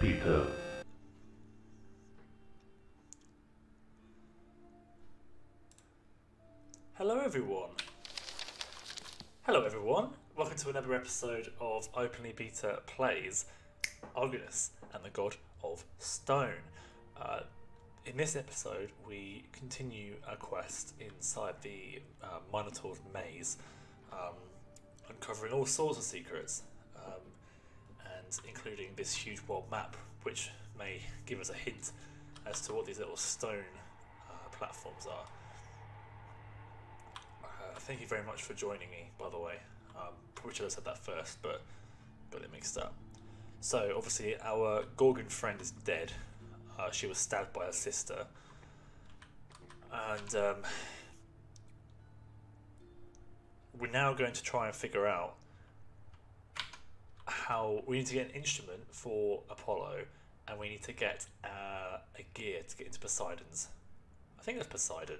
Peter. Hello everyone. Hello everyone. Welcome to another episode of Openly Beta Plays Argonus and the God of Stone. In this episode, we continue our quest inside the Minotaur's maze, uncovering all sorts of secrets, and including this huge world map, which may give us a hint as to what these little stone platforms are. Thank you very much for joining me, by the way. Probably should have said that first, but got it mixed up. So, obviously, our Gorgon friend is dead. She was stabbed by her sister. And we're now going to try and figure out how we need to get an instrument for Apollo, and we need to get a gear to get into Poseidon's. I think that's Poseidon.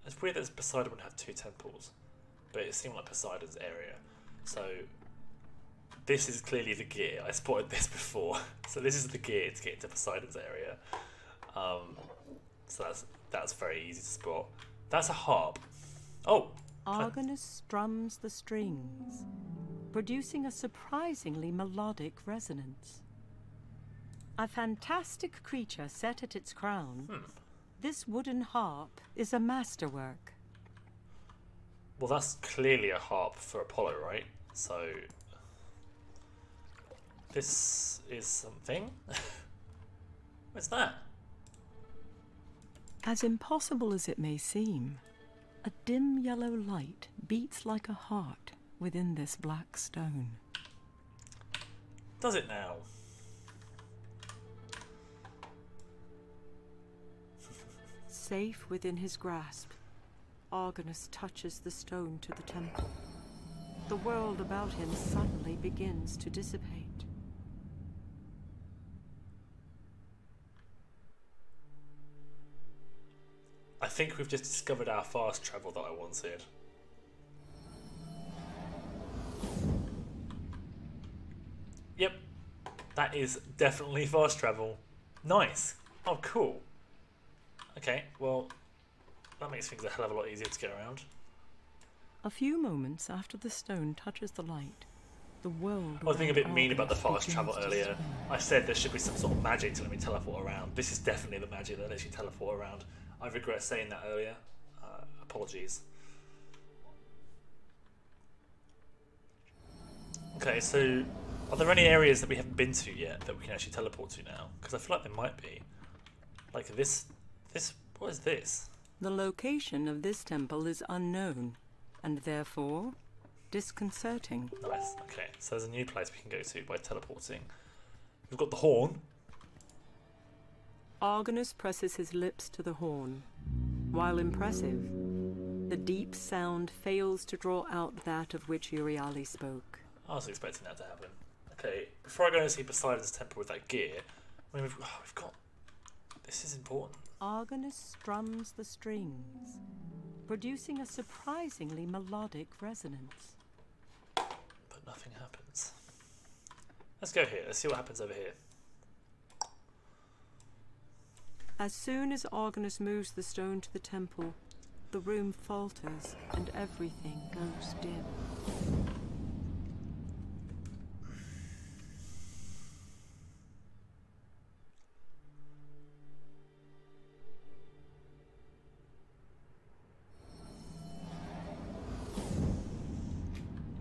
It's weird that Poseidon would have two temples, but it seemed like Poseidon's area. So this is clearly the gear. I spotted this before. So this is the gear to get into Poseidon's area. So that's very easy to spot. That's a harp. Oh! Argonus strums the strings, producing a surprisingly melodic resonance. A fantastic creature set at its crown. This wooden harp is a masterwork. Well, that's clearly a harp for Apollo, right? So this is something. What's that? As impossible as it may seem, a dim yellow light beats like a heart within this black stone. Does it now? Safe within his grasp, Argonus touches the stone to the temple. The world about him suddenly begins to dissipate. I think we've just discovered our fast travel that I wanted. Yep, that is definitely fast travel. Nice. Oh, cool. Okay, well, that makes things a hell of a lot easier to get around. A few moments after the stone touches the light, the world. I was being a bit mean about the Argonus fast travel begins to earlier. spin. I said there should be some sort of magic to let me teleport around. This is definitely the magic that lets you teleport around. I regret saying that earlier. Apologies. Okay, so are there any areas that we haven't been to yet that we can actually teleport to now? Because I feel like there might be. Like this, what is this? The location of this temple is unknown, and therefore disconcerting. Nice, okay. So there's a new place we can go to by teleporting. We've got the horn. Argonus presses his lips to the horn. While impressive, the deep sound fails to draw out that of which Euryale spoke. I was expecting that to happen. Okay, before I go and see Poseidon's temple with that gear, I mean, we've got... This is important. Argonus strums the strings, producing a surprisingly melodic resonance. But nothing happens. Let's go here. Let's see what happens over here. As soon as Argonus moves the stone to the temple, the room falters and everything goes dim.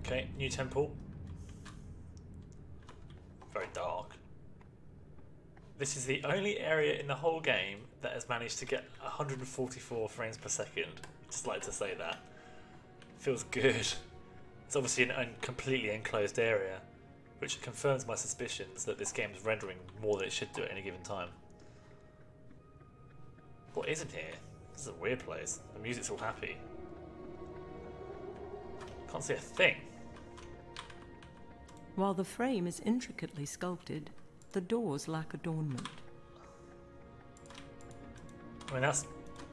Okay, new temple. Very dark. This is the only area in the whole game that has managed to get 144 frames per second. Just like to say that. Feels good. It's obviously a completely enclosed area, which confirms my suspicions that this game is rendering more than it should do at any given time. What is in here? This is a weird place. The music's all happy. Can't see a thing. While the frame is intricately sculpted, the doors lack adornment. I mean, that's...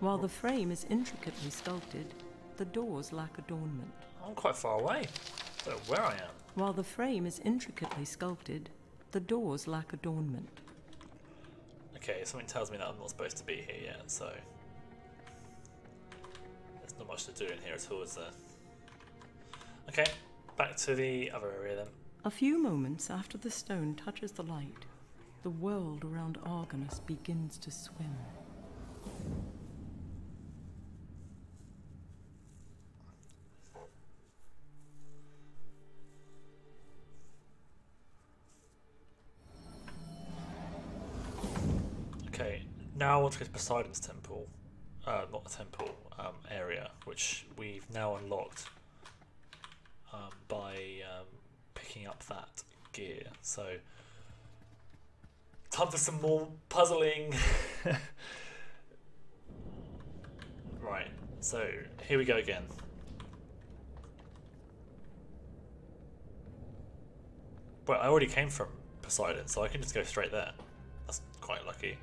While the frame is intricately sculpted, the doors lack adornment. I'm quite far away. I don't know where I am. While the frame is intricately sculpted, The doors lack adornment. Okay, something tells me that I'm not supposed to be here yet, so there's not much to do in here at all, is there? Okay, back to the other area then. A few moments after the stone touches the light, the world around Argonus begins to swim. Okay, now I want to go to Poseidon's temple. Not the temple, area, which we've now unlocked by picking up that gear. So, time for some more puzzling. Right, so here we go again. Well, I already came from Poseidon, so I can just go straight there. That's quite lucky.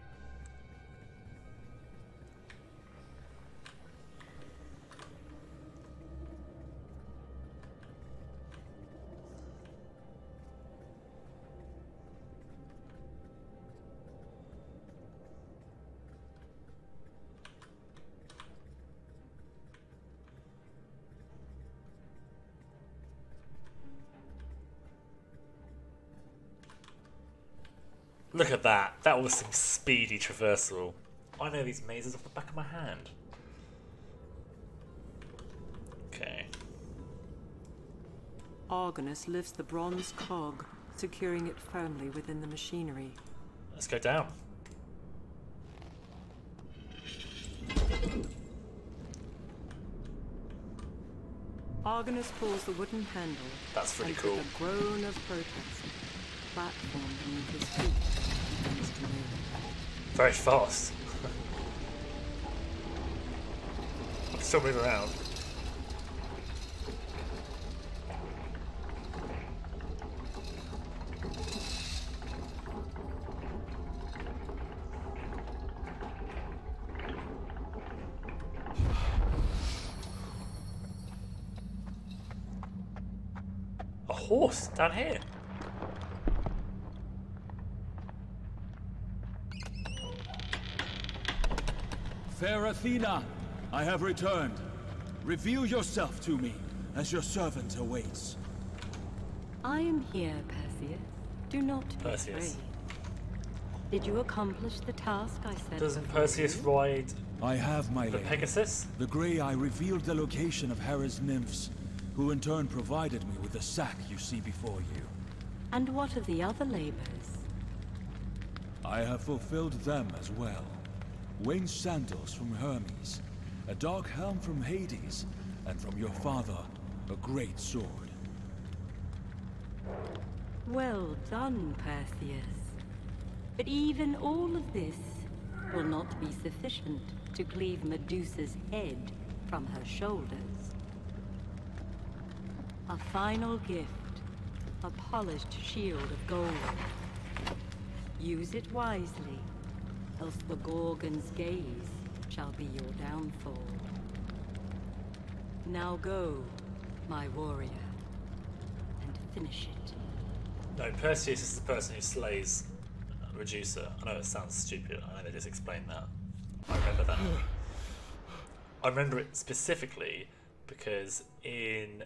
Look at that. That was some speedy traversal. I know these mazes off the back of my hand. Okay. Argonus lifts the bronze cog, securing it firmly within the machinery. Let's go down. Argonus pulls the wooden handle. That's really and cool. With a groan of protest, the platform beneath his feet begins to move. Very fast. I can still move around. A horse down here. Fair Athena, I have returned. Reveal yourself to me, as your servant awaits. I am here, Perseus. Do not be Perseus. afraid. Did you accomplish the task I set? Doesn't before Perseus you? ride I have, my the lady. Pegasus? The Grey Eye revealed the location of Hera's nymphs, who in turn provided me with the sack you see before you. And what of the other labors? I have fulfilled them as well. Winged sandals from Hermes, a dark helm from Hades, and from your father, a great sword. Well done, Perseus. But even all of this will not be sufficient to cleave Medusa's head from her shoulders. A final gift, a polished shield of gold. Use it wisely, else the Gorgon's gaze shall be your downfall. Now go, my warrior, and finish it. No, Perseus is the person who slays Medusa. I know it sounds stupid. I know they just explained that. I remember that. I remember it specifically because in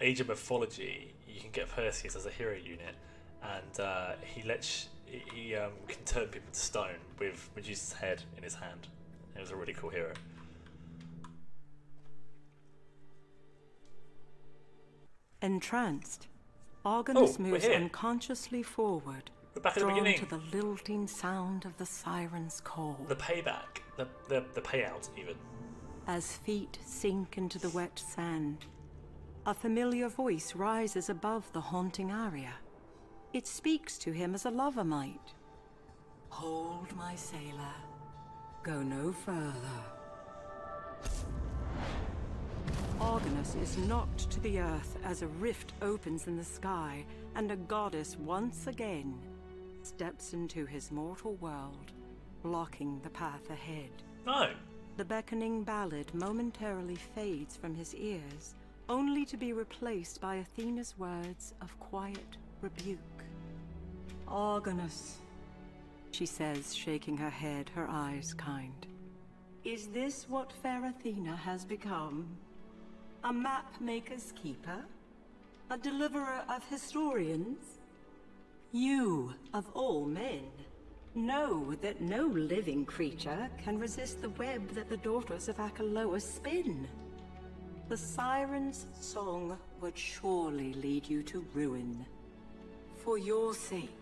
Age of Mythology, you can get Perseus as a hero unit, and he can turn people to stone with Medusa's head in his hand. It was a really cool hero. Entranced, Argonus we're moves here. unconsciously forward, We're back at the drawn beginning. to the lilting sound of the siren's call. The payback, the payout even. As feet sink into the wet sand, a familiar voice rises above the haunting aria. It speaks to him as a lover might. Hold, my sailor. Go no further. Argonus is knocked to the earth as a rift opens in the sky, and a goddess once again steps into his mortal world, blocking the path ahead. No. The beckoning ballad momentarily fades from his ears, only to be replaced by Athena's words of quiet rebuke. Argonus, she says, shaking her head, her eyes kind. Is this what fair Athena has become? A map-maker's keeper? A deliverer of historians? You, of all men, know that no living creature can resist the web that the daughters of Achelous spin. The Sirens' song would surely lead you to ruin. For your sake,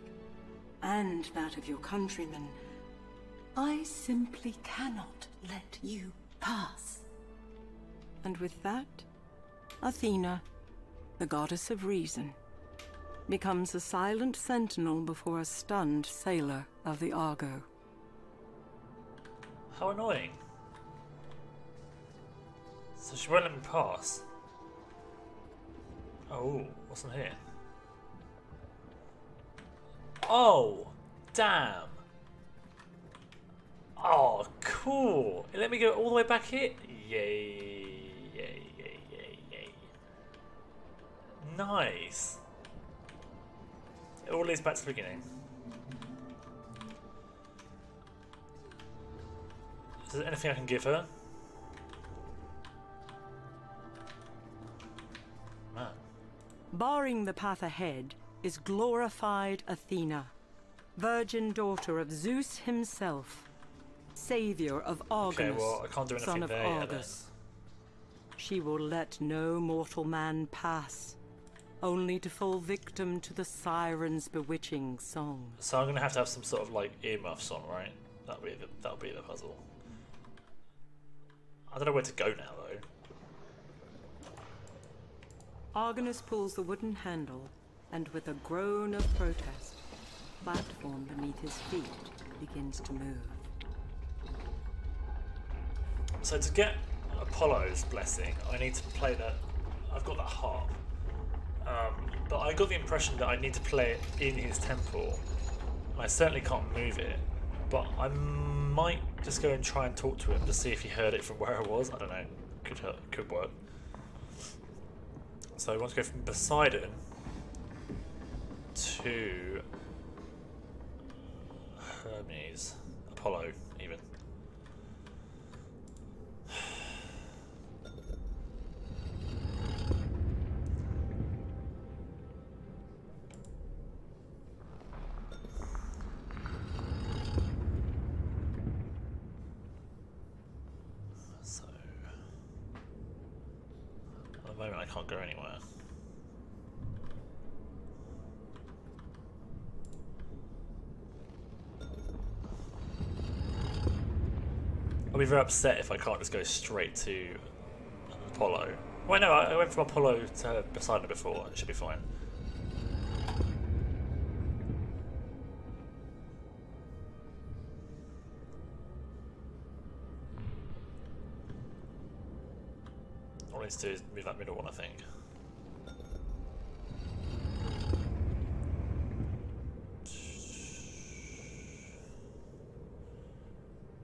and that of your countrymen, I simply cannot let you pass. And with that, Athena, the goddess of reason, becomes a silent sentinel before a stunned sailor of the Argo. How annoying. So she won't let me pass. Oh, what's in here? Oh, damn. Oh, cool. It let me go all the way back here? Yay, yay, yay, yay, yay. Nice. It all leads back to the beginning. Is there anything I can give her? Man. Barring the path ahead is glorified Athena, virgin daughter of Zeus himself, savior of Argonus, Okay, well, I can't do anything son of there yet, Argus. She will let no mortal man pass, only to fall victim to the Sirens' bewitching song. So I'm gonna have to have some sort of like earmuffs on, right? That'll be the puzzle. I don't know where to go now though. Argonus pulls the wooden handle, and with a groan of protest, the platform beneath his feet begins to move. So to get Apollo's blessing, I need to play that. I've got that harp, but I got the impression that I need to play it in his temple. I certainly can't move it, but I might just go and try and talk to him to see if he heard it from where I was. I don't know. Could work. So I want to go from Poseidon to Hermes, Apollo, even. So at the moment I can't go anywhere. I'll be very upset if I can't just go straight to Apollo. Wait, no, I went from Apollo to Poseidon before. It should be fine. All I need to do is move that middle one, I think.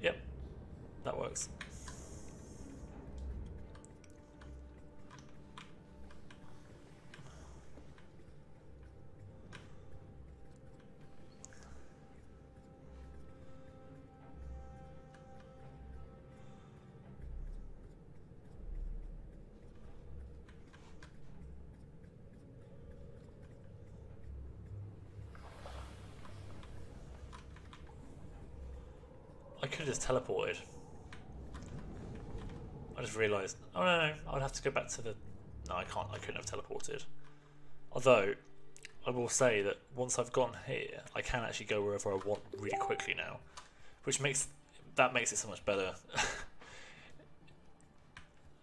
Yep, that works. I could have just teleported. I just realised, oh no, I'd have to go back to the... No, I can't, I couldn't have teleported. Although, I will say that once I've gone here, I can actually go wherever I want really quickly now. Which makes it so much better.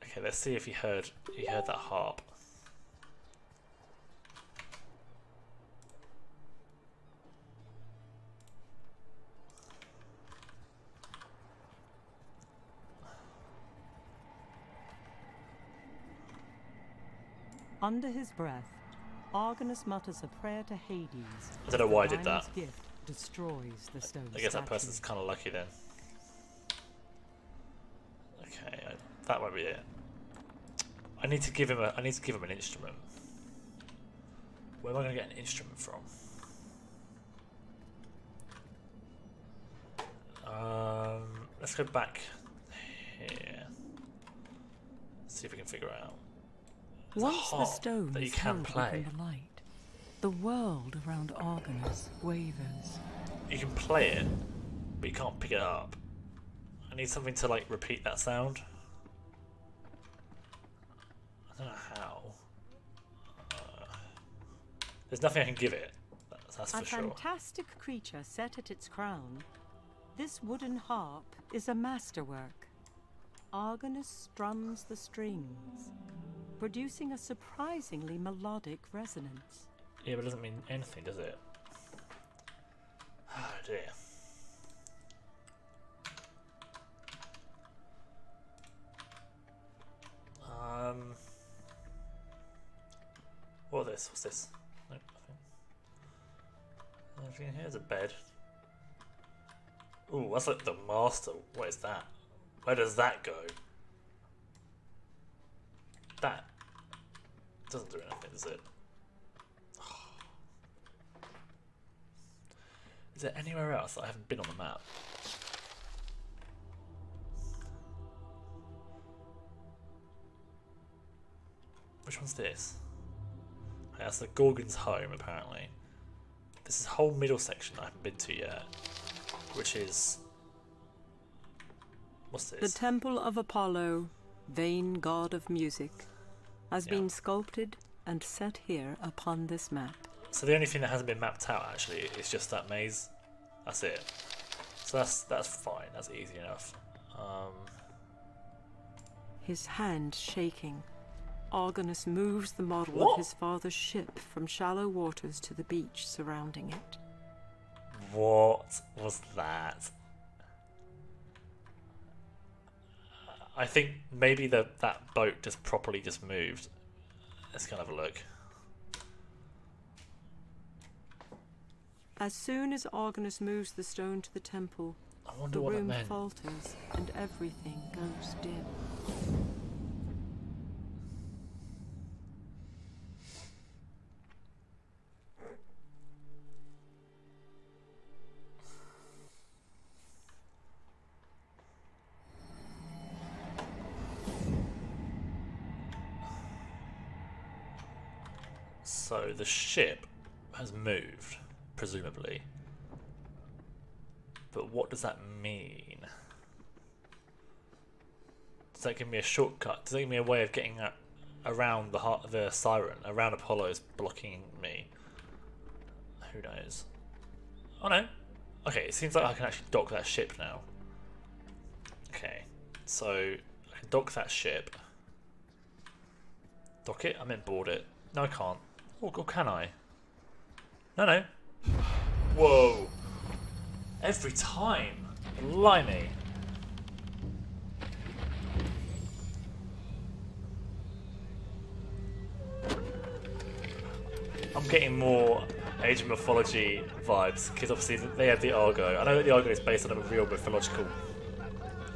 Okay, let's see if he heard that harp. Under his breath, Argonus mutters a prayer to Hades. I don't know why I did that. Gift destroys the stone I guess that statue. person's kind of lucky then. Okay, that might be it. I need to give him an instrument. Where am I going to get an instrument from? Let's go back here. See if we can figure it out. There's Once the stone that you is can held play. within the light, the world around Argonus wavers. You can play it, but you can't pick it up. I need something to like repeat that sound. I don't know how. There's nothing I can give it. That's for sure. A fantastic creature set at its crown. This wooden harp is a masterwork. Argonus strums the strings, producing a surprisingly melodic resonance. Yeah, but it doesn't mean anything, does it? Oh dear. What is this? What's this? Nope, nothing. Anything in here? There's a bed. Ooh, that's like the master. What is that? Where does that go? That doesn't do anything, does it? Is there anywhere else that I haven't been on the map? Which one's this? Okay, that's the Gorgon's home, apparently. This is a whole middle section that I haven't been to yet. Which is... what's this? The Temple of Apollo, vain god of music, has been sculpted and set here upon this map. So the only thing that hasn't been mapped out, actually, is just that maze. That's it. So that's fine. That's easy enough. His hand shaking, Argonus moves the model What? of his father's ship from shallow waters to the beach surrounding it. What was that? I think maybe that boat just properly just moved. Let's go and have a look. As soon as Argonus moves the stone to the temple, I wonder the what that room meant. falters and everything goes dim. So the ship has moved, presumably. But what does that mean? Does that give me a shortcut? Does that give me a way of getting around the siren, around Apollo's blocking me? Who knows? Oh no. Okay, it seems like I can actually dock that ship now. Okay, so I can dock that ship. Dock it? I meant board it. No, I can't. Or can I? No. Whoa. Every time. Blimey. I'm getting more Age of Mythology vibes, because obviously they had the Argo. I know that the Argo is based on a real mythological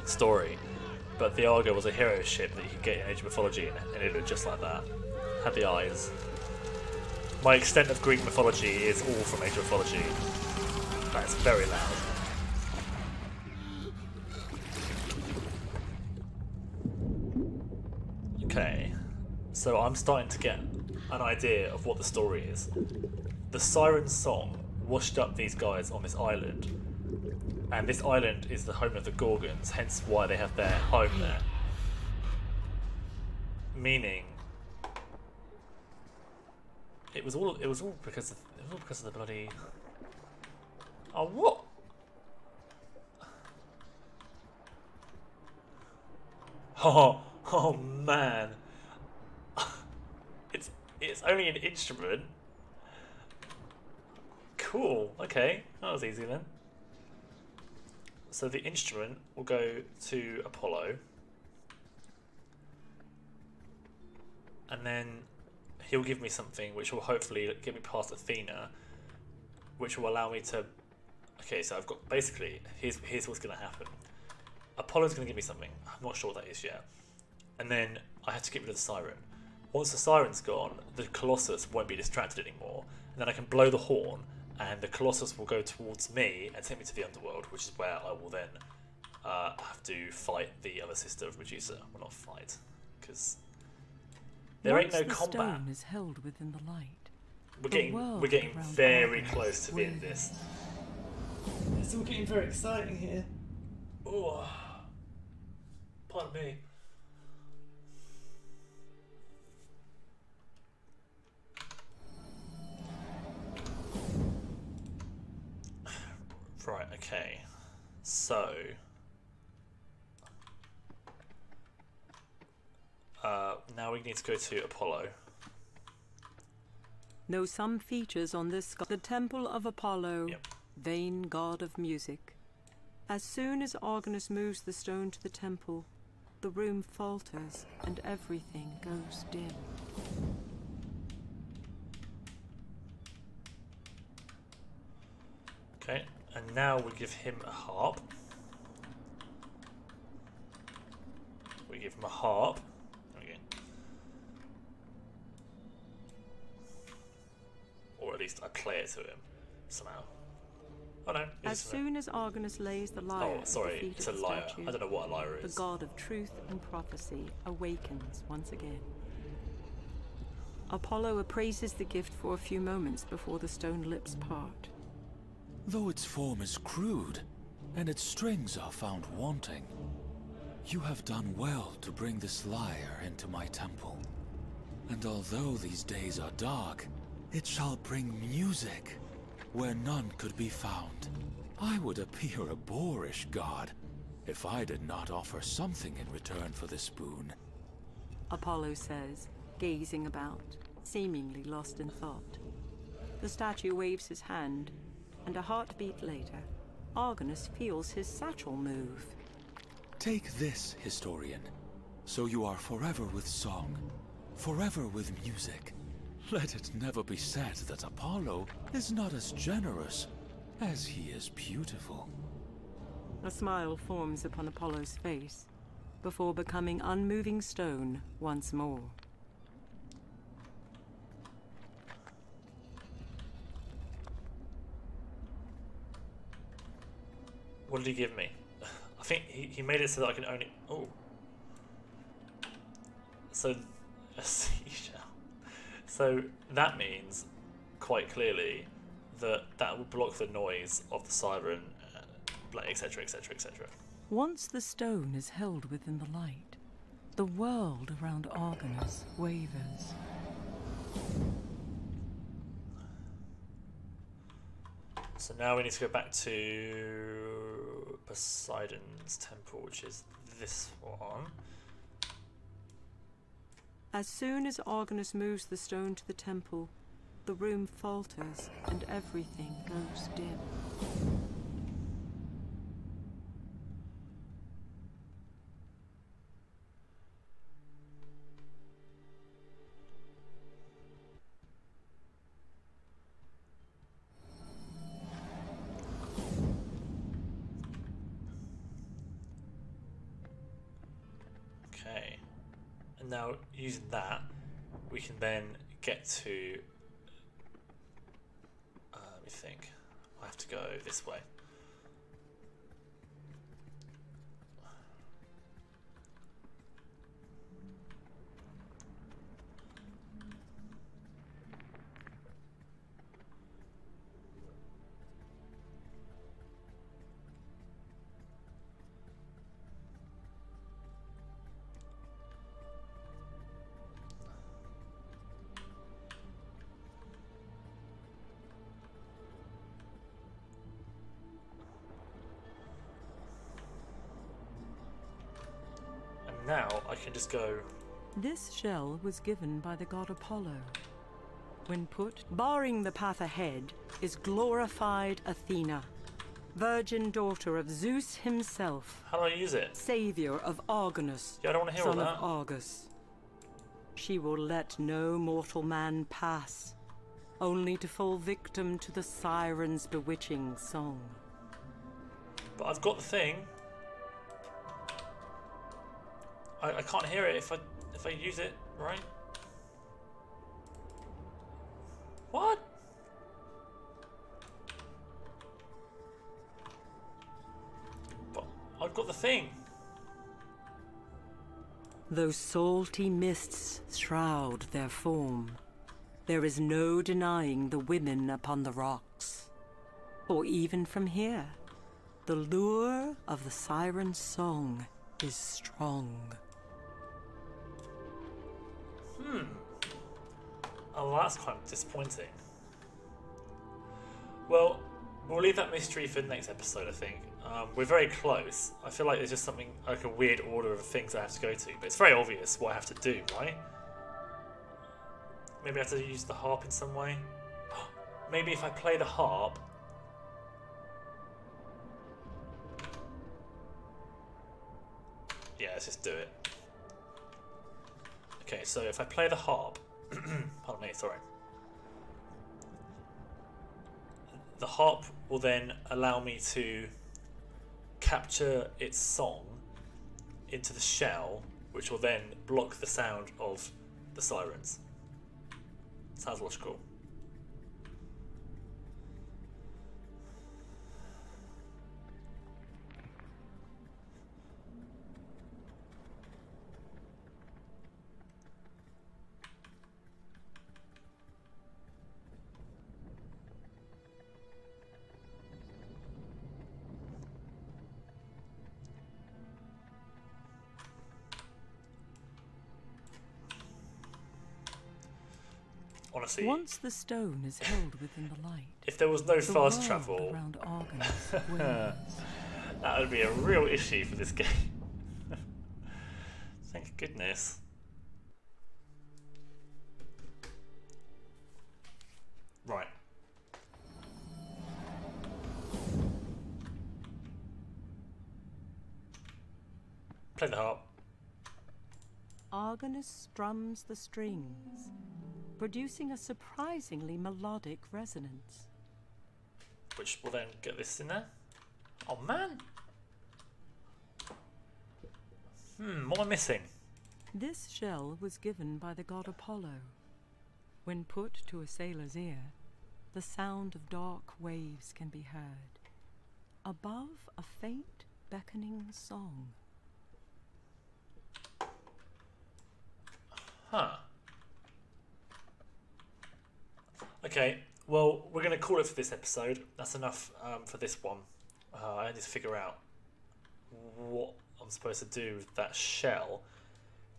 story, but the Argo was a hero ship that you could get in Age of Mythology, and it looked just like that. Had the eyes. My extent of Greek mythology is all from Age of Mythology. That's very loud. Okay, so I'm starting to get an idea of what the story is. The siren song washed up these guys on this island, and this island is the home of the Gorgons, hence why they have their home there. Meaning, it was all because of the bloody. Oh, what? Oh man. It's only an instrument. Cool. Okay, that was easy then. So the instrument will go to Apollo, and then he'll give me something which will hopefully get me past Athena, which will allow me to. Okay, so I've got basically here's what's going to happen. Apollo's going to give me something. I'm not sure what that is yet, and then I have to get rid of the siren. Once the siren's gone, the Colossus won't be distracted anymore, and then I can blow the horn, and the Colossus will go towards me and take me to the underworld, which is where I will then have to fight the other sister of Medusa. Well, not fight, because there ain't no the combat. Stone is held within the light. We're getting very close to the end of this. It's all getting very exciting here. Oh, pardon me. Right, okay. So now we need to go to Apollo. Know some features on this the Temple of Apollo, Yep. vain god of music. As soon as Argonus moves the stone to the temple, the room falters and everything goes dim. Okay, and now we give him a harp. We give him a harp. There we go. Or at least I play it to him somehow. Oh no. As soon as Argonus lays the lyre Oh, sorry, at the feet it's of a the lyre. statue, I don't know what a lyre the is. god of truth and prophecy awakens once again. Apollo appraises the gift for a few moments before the stone lips part. Though its form is crude, and its strings are found wanting, you have done well to bring this lyre into my temple. And although these days are dark, it shall bring music where none could be found. I would appear a boorish god if I did not offer something in return for this boon. Apollo says, gazing about, seemingly lost in thought. The statue waves his hand, and a heartbeat later, Argonus feels his satchel move. Take this, historian, so you are forever with song, forever with music. Let it never be said that Apollo is not as generous as he is beautiful. A smile forms upon Apollo's face, before becoming unmoving stone once more. What did he give me? I think he made it so that I can only... Oh. So, a seashell. So that means, quite clearly, that will block the noise of the siren, etc, etc, etc. Once the stone is held within the light, the world around Argonus wavers. So now we need to go back to Poseidon's temple, which is this one. As soon as Argonus moves the stone to the temple, the room falters and everything goes dim. Okay. And now, using that, we can then get to... let me think. I have to go this way. Now I can just go... This shell was given by the god Apollo. When put, barring the path ahead, is glorified Athena, virgin daughter of Zeus himself. How do I use it? Savior of Argonus, Yeah, I don't want to hear all son that. of Argus. She will let no mortal man pass, only to fall victim to the sirens' bewitching song. But I've got the thing. I can't hear it if I use it, right? I've got the thing. Though salty mists shroud their form, there is no denying the women upon the rocks. For even from here, the lure of the siren's song is strong. Oh, that's kind of disappointing. Well, we'll leave that mystery for the next episode, I think. We're very close. I feel like there's just something like a weird order of things I have to go to, but it's very obvious what I have to do, right? Maybe I have to use the harp in some way. Maybe if I play the harp... Yeah, let's just do it. Okay, so if I play the harp... Pardon me, sorry. The harp will then allow me to capture its song into the shell, which will then block the sound of the sirens. Sounds logical. Honestly, Once the stone is held within the light, if there was no the fast world travel, around Argonus wanes. that would be a real issue for this game. Thank goodness. Right. Play the harp. Argonus strums the strings, producing a surprisingly melodic resonance. Which will then get this in there. Oh man! What am I missing? This shell was given by the god Apollo. When put to a sailor's ear, the sound of dark waves can be heard, above a faint beckoning song. Huh. Okay, well, we're going to call it for this episode. That's enough for this one. I need to figure out what I'm supposed to do with that shell.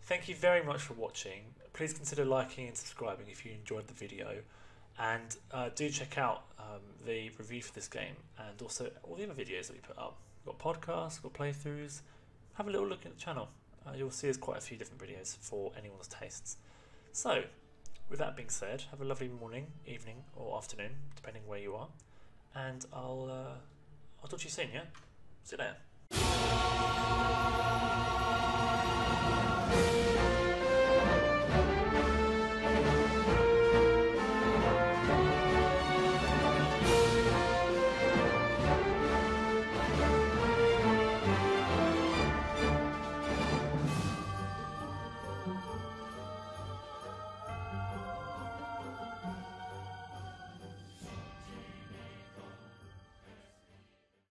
Thank you very much for watching. Please consider liking and subscribing if you enjoyed the video. And do check out the review for this game and also all the other videos that we put up. We've got podcasts, we've got playthroughs. Have a little look at the channel. You'll see there's quite a few different videos for anyone's tastes. So, with that being said, have a lovely morning, evening, or afternoon, depending where you are. And I'll talk to you soon, yeah? See you later.